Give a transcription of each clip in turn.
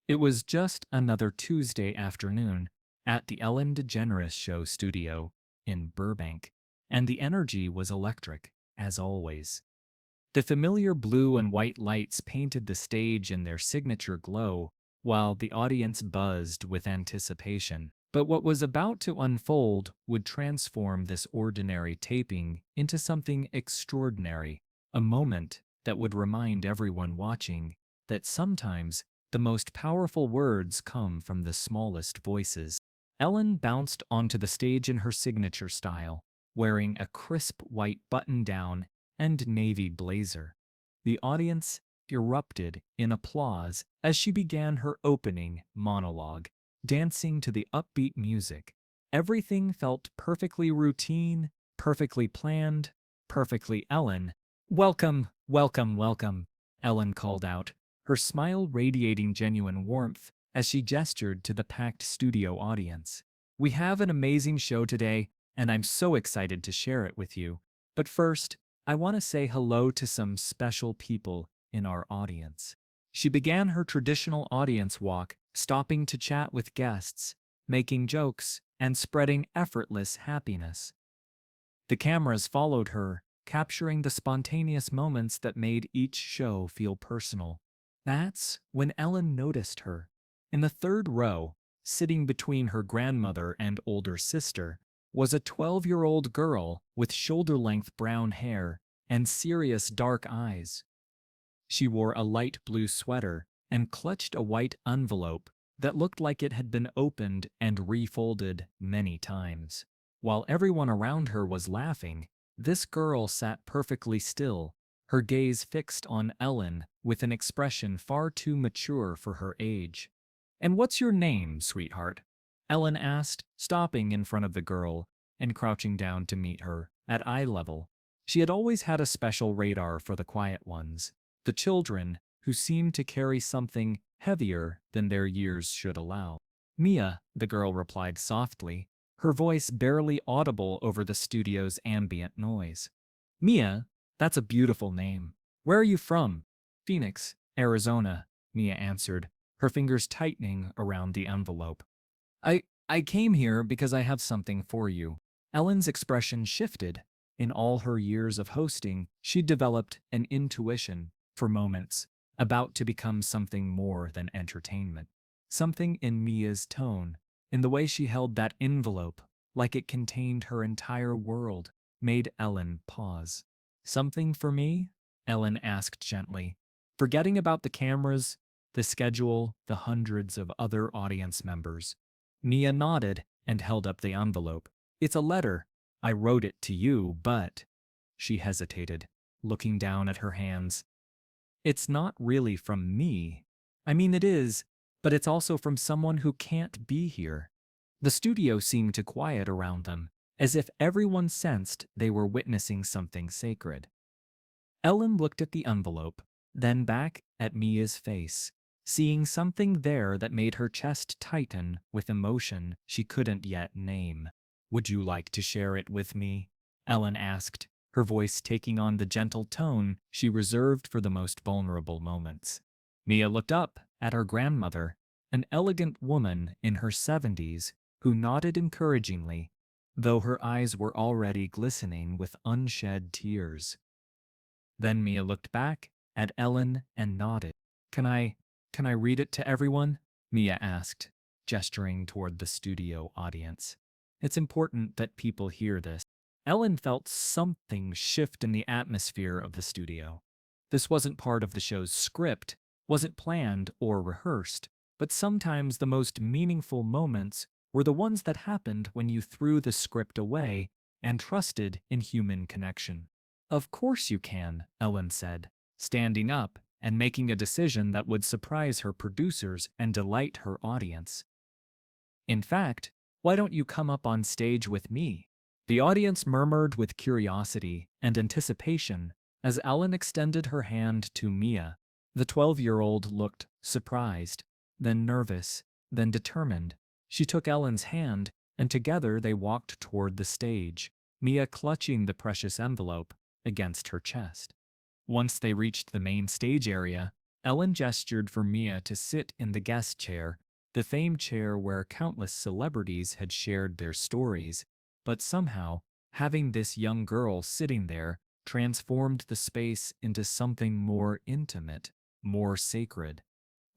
It was just another Tuesday afternoon at the Ellen DeGeneres Show studio in Burbank, and the energy was electric, as always. The familiar blue and white lights painted the stage in their signature glow, while the audience buzzed with anticipation. But what was about to unfold would transform this ordinary taping into something extraordinary, a moment that would remind everyone watching that sometimes the most powerful words come from the smallest voices. Ellen bounced onto the stage in her signature style, wearing a crisp white button-down and navy blazer. The audience erupted in applause as she began her opening monologue, dancing to the upbeat music. Everything felt perfectly routine, perfectly planned, perfectly Ellen. "Welcome, welcome, welcome," Ellen called out, her smile radiating genuine warmth as she gestured to the packed studio audience. "We have an amazing show today, and I'm so excited to share it with you. But first, I want to say hello to some special people in our audience." She began her traditional audience walk, stopping to chat with guests, making jokes, and spreading effortless happiness. The cameras followed her, capturing the spontaneous moments that made each show feel personal. That's when Ellen noticed her. In the third row, sitting between her grandmother and older sister, was a 12-year-old girl with shoulder-length brown hair and serious dark eyes. She wore a light blue sweater and clutched a white envelope that looked like it had been opened and refolded many times. While everyone around her was laughing, this girl sat perfectly still, her gaze fixed on Ellen with an expression far too mature for her age. "And what's your name, sweetheart?" Ellen asked, stopping in front of the girl and crouching down to meet her at eye level. She had always had a special radar for the quiet ones, the children who seemed to carry something heavier than their years should allow. "Mia," the girl replied softly, her voice barely audible over the studio's ambient noise. "Mia? That's a beautiful name. Where are you from?" "Phoenix, Arizona," Mia answered, her fingers tightening around the envelope. I came here because I have something for you." Ellen's expression shifted. In all her years of hosting, she'd developed an intuition, for moments, about to become something more than entertainment. Something in Mia's tone, in the way she held that envelope, like it contained her entire world, made Ellen pause. "Something for me?" Ellen asked gently, forgetting about the cameras, the schedule, the hundreds of other audience members. Mia nodded and held up the envelope. "It's a letter. I wrote it to you, but—" She hesitated, looking down at her hands. "It's not really from me. I mean, it is, but it's also from someone who can't be here." The studio seemed to quiet around them, as if everyone sensed they were witnessing something sacred. Ellen looked at the envelope, then back at Mia's face, seeing something there that made her chest tighten with emotion she couldn't yet name. "Would you like to share it with me?" Ellen asked, her voice taking on the gentle tone she reserved for the most vulnerable moments. Mia looked up at her grandmother, an elegant woman in her 70s, who nodded encouragingly, though her eyes were already glistening with unshed tears. Then Mia looked back at Ellen and nodded. Can I read it to everyone?" Mia asked, gesturing toward the studio audience. "It's important that people hear this." Ellen felt something shift in the atmosphere of the studio. This wasn't part of the show's script, wasn't planned or rehearsed, but sometimes the most meaningful moments were the ones that happened when you threw the script away and trusted in human connection. "Of course you can," Ellen said, standing up and making a decision that would surprise her producers and delight her audience. "In fact, why don't you come up on stage with me?" The audience murmured with curiosity and anticipation as Ellen extended her hand to Mia. The 12-year-old looked surprised, then nervous, then determined. She took Ellen's hand, and together they walked toward the stage, Mia clutching the precious envelope against her chest. Once they reached the main stage area, Ellen gestured for Mia to sit in the guest chair, the famed chair where countless celebrities had shared their stories, but somehow, having this young girl sitting there transformed the space into something more intimate, more sacred.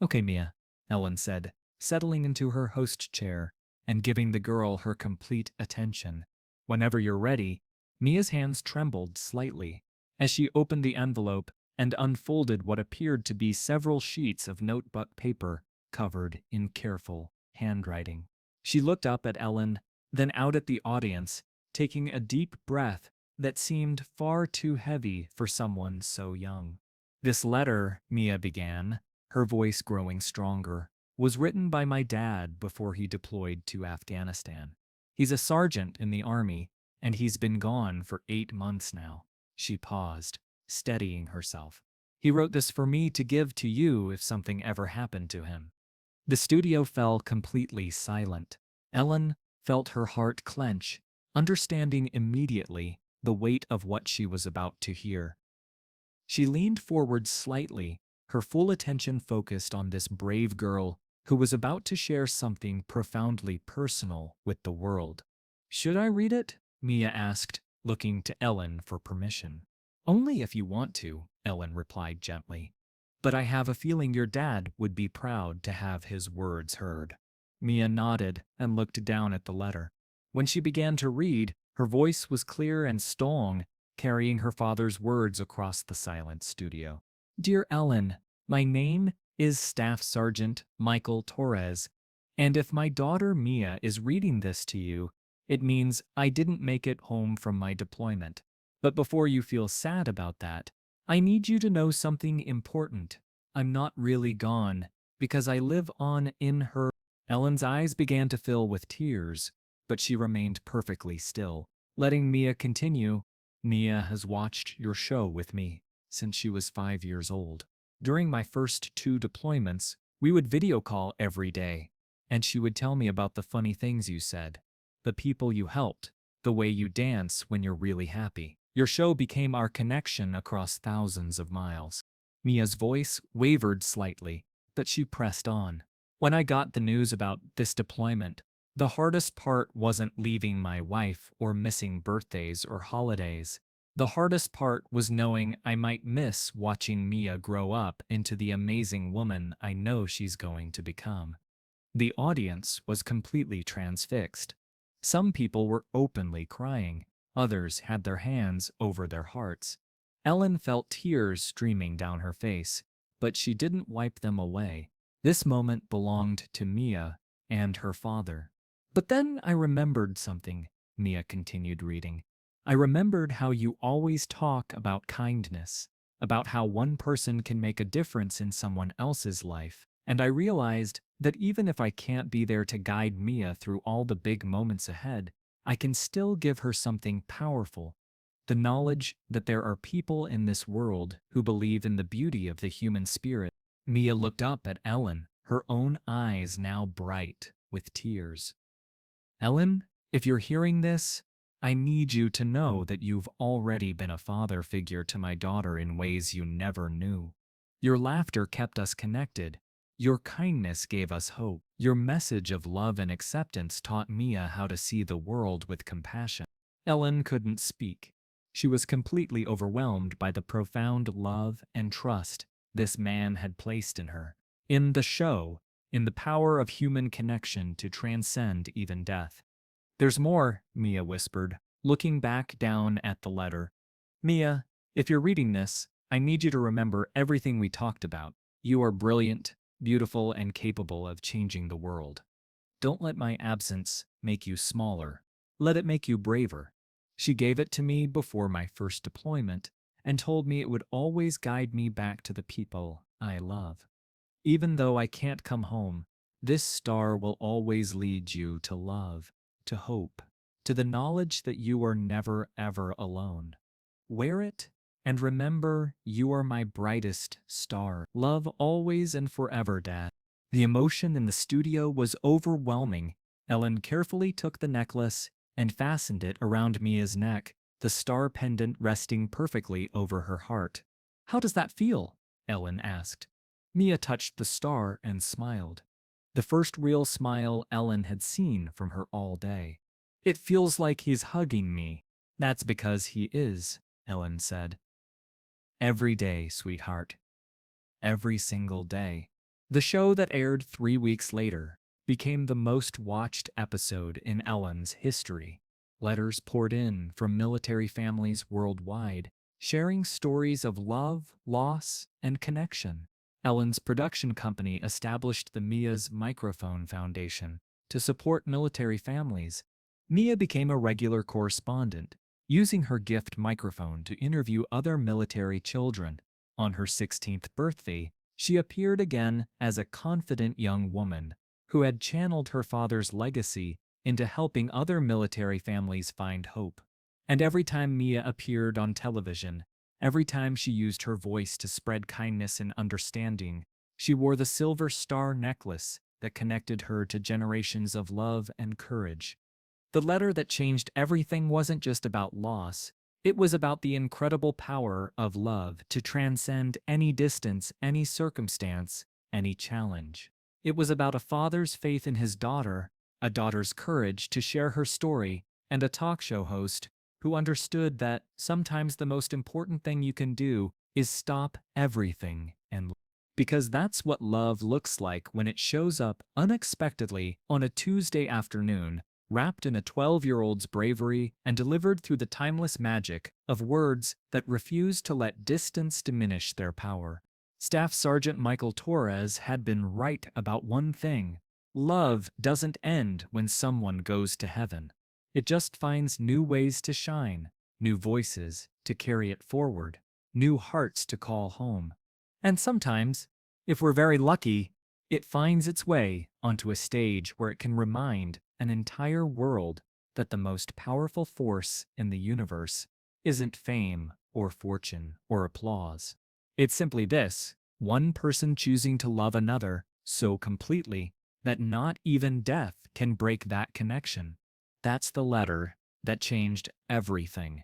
"Okay, Mia," Ellen said, settling into her host chair and giving the girl her complete attention. "Whenever you're ready." Mia's hands trembled slightly as she opened the envelope and unfolded what appeared to be several sheets of notebook paper covered in careful handwriting. She looked up at Ellen, then out at the audience, taking a deep breath that seemed far too heavy for someone so young. "This letter," Mia began, her voice growing stronger, "was written by my dad before he deployed to Afghanistan. He's a sergeant in the army, and he's been gone for 8 months now." She paused, steadying herself. "He wrote this for me to give to you if something ever happened to him." The studio fell completely silent. Ellen felt her heart clench, understanding immediately the weight of what she was about to hear. She leaned forward slightly, her full attention focused on this brave girl who was about to share something profoundly personal with the world. "Should I read it?" Mia asked, looking to Ellen for permission. "Only if you want to," Ellen replied gently. "But I have a feeling your dad would be proud to have his words heard." Mia nodded and looked down at the letter. When she began to read, her voice was clear and strong, carrying her father's words across the silent studio. "Dear Ellen, my name is Staff Sergeant Michael Torres, and if my daughter Mia is reading this to you, it means I didn't make it home from my deployment. But before you feel sad about that, I need you to know something important. I'm not really gone, because I live on in her." Ellen's eyes began to fill with tears, but she remained perfectly still, letting Mia continue. "Mia has watched your show with me since she was 5 years old. During my first 2 deployments, we would video call every day, and she would tell me about the funny things you said, the people you helped, the way you dance when you're really happy. Your show became our connection across thousands of miles." Mia's voice wavered slightly, but she pressed on. "When I got the news about this deployment, the hardest part wasn't leaving my wife or missing birthdays or holidays. The hardest part was knowing I might miss watching Mia grow up into the amazing woman I know she's going to become." The audience was completely transfixed. Some people were openly crying. Others had their hands over their hearts. Ellen felt tears streaming down her face, but she didn't wipe them away. This moment belonged to Mia and her father. "But then I remembered something," Mia continued reading. "I remembered how you always talk about kindness, about how one person can make a difference in someone else's life. And I realized that even if I can't be there to guide Mia through all the big moments ahead, I can still give her something powerful. The knowledge that there are people in this world who believe in the beauty of the human spirit." Mia looked up at Ellen, her own eyes now bright with tears. "Ellen, if you're hearing this, I need you to know that you've already been a father figure to my daughter in ways you never knew. Your laughter kept us connected. Your kindness gave us hope. Your message of love and acceptance taught Mia how to see the world with compassion." Ellen couldn't speak. She was completely overwhelmed by the profound love and trust this man had placed in her, in the show, in the power of human connection to transcend even death. "There's more," Mia whispered, looking back down at the letter. "Mia, if you're reading this, I need you to remember everything we talked about. You are brilliant, beautiful, and capable of changing the world. Don't let my absence make you smaller. Let it make you braver. She gave it to me before my first deployment and told me it would always guide me back to the people I love. Even though I can't come home, this star will always lead you to love, to hope, to the knowledge that you are never ever alone. Wear it and remember you are my brightest star. Love always and forever, Dad." The emotion in the studio was overwhelming. Ellen carefully took the necklace and fastened it around Mia's neck, the star pendant resting perfectly over her heart. "How does that feel?" Ellen asked. Mia touched the star and smiled. The first real smile Ellen had seen from her all day. It feels like he's hugging me. That's because he is, Ellen said. Every day, sweetheart. Every single day. The show that aired 3 weeks later became the most watched episode in Ellen's history. Letters poured in from military families worldwide, sharing stories of love, loss, and connection. Ellen's production company established the Mia's Microphone Foundation to support military families. Mia became a regular correspondent, using her gift microphone to interview other military children. On her 16th birthday, she appeared again as a confident young woman who had channeled her father's legacy into helping other military families find hope. And every time Mia appeared on television, every time she used her voice to spread kindness and understanding, she wore the silver star necklace that connected her to generations of love and courage. The letter that changed everything wasn't just about loss. It was about the incredible power of love to transcend any distance, any circumstance, any challenge. It was about a father's faith in his daughter, a daughter's courage to share her story, and a talk show host who understood that sometimes the most important thing you can do is stop everything and because that's what love looks like when it shows up unexpectedly on a Tuesday afternoon, wrapped in a 12-year-old's bravery and delivered through the timeless magic of words that refuse to let distance diminish their power. Staff Sergeant Michael Torres had been right about one thing. Love doesn't end when someone goes to heaven. It just finds new ways to shine, new voices to carry it forward, new hearts to call home. And sometimes, if we're very lucky, it finds its way onto a stage where it can remind an entire world that the most powerful force in the universe isn't fame or fortune or applause. It's simply this: one person choosing to love another so completely that not even death can break that connection. That's the letter that changed everything.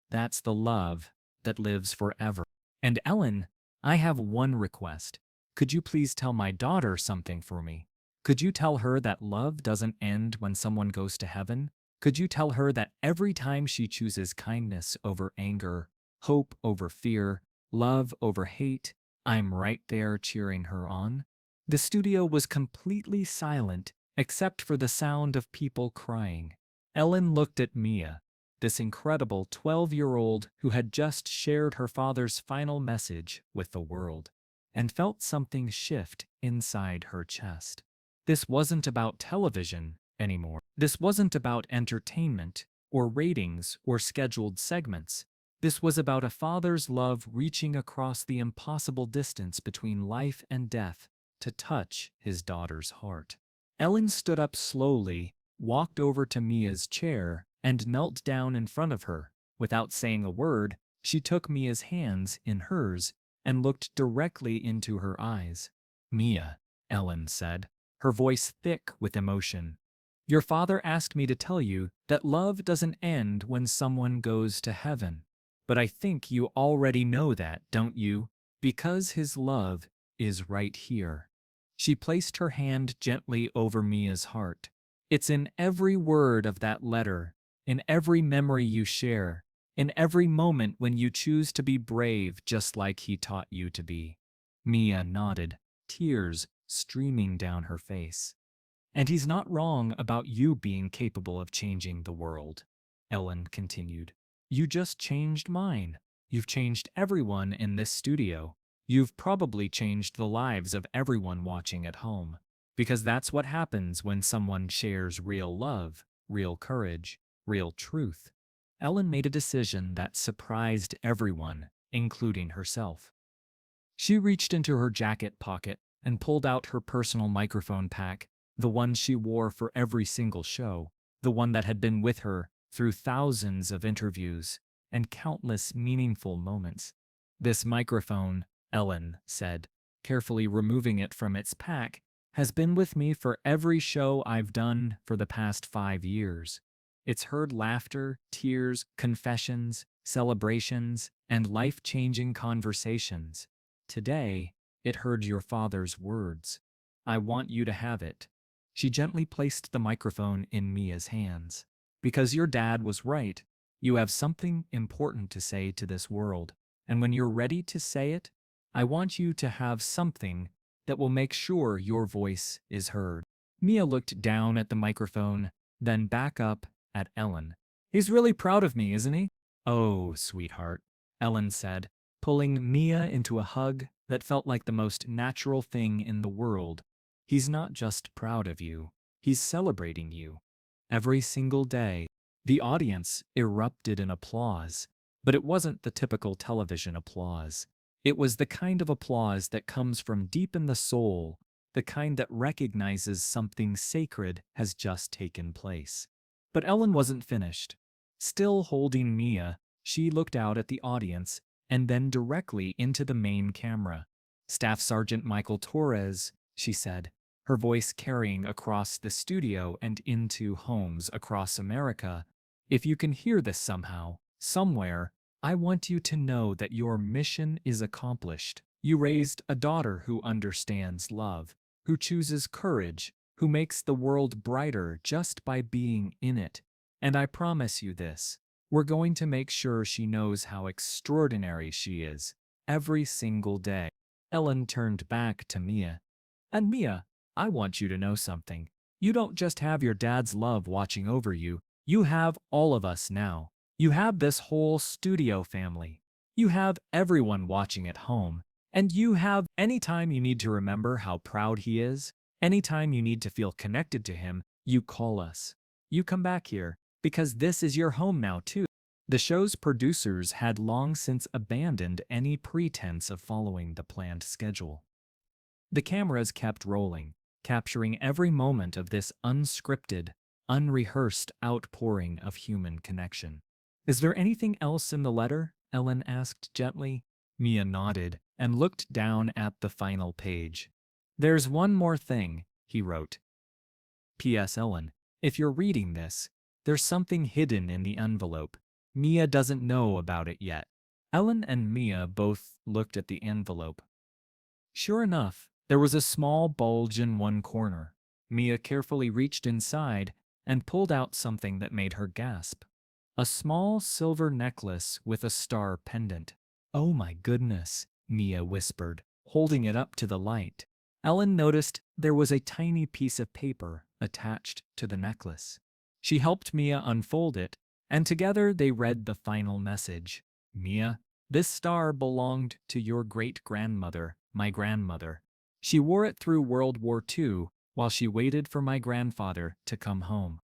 That's the love that lives forever. And Ellen, I have one request. Could you please tell my daughter something for me? Could you tell her that love doesn't end when someone goes to heaven? Could you tell her that every time she chooses kindness over anger, hope over fear, love over hate, I'm right there cheering her on? The studio was completely silent except for the sound of people crying. Ellen looked at Mia, this incredible 12-year-old who had just shared her father's final message with the world, and felt something shift inside her chest. This wasn't about television anymore. This wasn't about entertainment or ratings or scheduled segments. This was about a father's love reaching across the impossible distance between life and death to touch his daughter's heart. Ellen stood up slowly, walked over to Mia's chair, and knelt down in front of her. Without saying a word, she took Mia's hands in hers and looked directly into her eyes. "Mia," Ellen said, her voice thick with emotion, "your father asked me to tell you that love doesn't end when someone goes to heaven. But I think you already know that, don't you? Because his love is right here." She placed her hand gently over Mia's heart. "It's in every word of that letter, in every memory you share, in every moment when you choose to be brave just like he taught you to be." Mia nodded, tears streaming down her face. "And he's not wrong about you being capable of changing the world," Ellen continued. "You just changed mine. You've changed everyone in this studio. You've probably changed the lives of everyone watching at home. Because that's what happens when someone shares real love, real courage, real truth." Ellen made a decision that surprised everyone, including herself. She reached into her jacket pocket and pulled out her personal microphone pack, the one she wore for every single show, the one that had been with her through thousands of interviews and countless meaningful moments. "This microphone," Ellen said, carefully removing it from its pack, "has been with me for every show I've done for the past 5 years. It's heard laughter, tears, confessions, celebrations, and life-changing conversations. Today, It heard your father's words. I want you to have it. She gently placed the microphone in Mia's hands. Because your dad was right. You have something important to say to this world. And when you're ready to say it, I want you to have something that will make sure your voice is heard. Mia looked down at the microphone, then back up at Ellen. He's really proud of me, isn't he? Oh, sweetheart, Ellen said, pulling Mia into a hug that felt like the most natural thing in the world. He's not just proud of you, he's celebrating you. Every single day, the audience erupted in applause, but it wasn't the typical television applause. It was the kind of applause that comes from deep in the soul, the kind that recognizes something sacred has just taken place. But Ellen wasn't finished. Still holding Mia, she looked out at the audience and then directly into the main camera. Staff Sergeant Michael Torres, she said, her voice carrying across the studio and into homes across America. If you can hear this somehow, somewhere, I want you to know that your mission is accomplished. You raised a daughter who understands love, who chooses courage, who makes the world brighter just by being in it. And I promise you this, we're going to make sure she knows how extraordinary she is, every single day. Ellen turned back to Mia. And Mia, I want you to know something. You don't just have your dad's love watching over you, you have all of us now. You have this whole studio family. You have everyone watching at home. And you have anytime you need to remember how proud he is, anytime you need to feel connected to him, you call us. You come back here, because this is your home now too. The show's producers had long since abandoned any pretense of following the planned schedule. The cameras kept rolling, capturing every moment of this unscripted, unrehearsed outpouring of human connection. Is there anything else in the letter? Ellen asked gently. Mia nodded and looked down at the final page. There's one more thing, he wrote. P.S. Ellen, if you're reading this, there's something hidden in the envelope. Mia doesn't know about it yet. Ellen and Mia both looked at the envelope. Sure enough, there was a small bulge in one corner. Mia carefully reached inside and pulled out something that made her gasp. A small silver necklace with a star pendant. Oh my goodness, Mia whispered, holding it up to the light. Ellen noticed there was a tiny piece of paper attached to the necklace. She helped Mia unfold it, and together they read the final message. Mia, this star belonged to your great-grandmother, my grandmother. She wore it through World War II while she waited for my grandfather to come home.